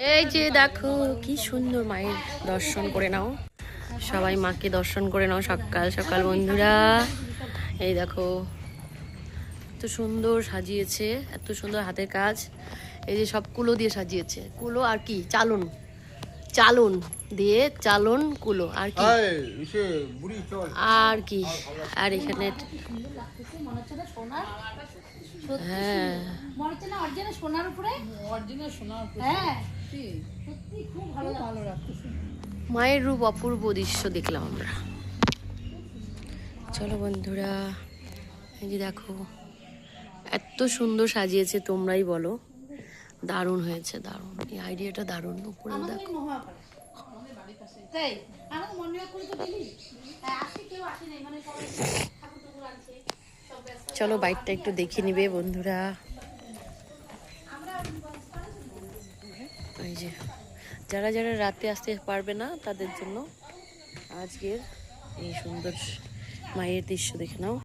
এই যে দেখো কি সুন্দর মায়ের দর্শন করে নাও, সবাই মাকে দর্শন করে নাও সকাল সকাল বন্ধুরা। এই দেখো এত সুন্দর সাজিয়েছে, এত সুন্দর হাতের কাজ। এই যে সব কুলো দিয়ে সাজিয়েছে, কুলো আর কি চালন, চালন দিয়ে চালন কুলো আর কি আর কি। আর এখানে হ্যাঁ মায়ের রূপ অপূর্ব দৃশ্য দেখলাম আমরা। চলো বন্ধুরা, এই যে দেখো এত সুন্দর সাজিয়েছে, তোমরাই বলো। দারুণ হয়েছে, দারুণ, এই আইডিয়াটা দারুণ। উপরে দেখো চলো বাইকটা একটু দেখে নিবে বন্ধুরা। এই যে যারা যারা রাতে আসতে পারবে না তাদের জন্য আজকের এই সুন্দর মায়ের দৃশ্য দেখে নাও।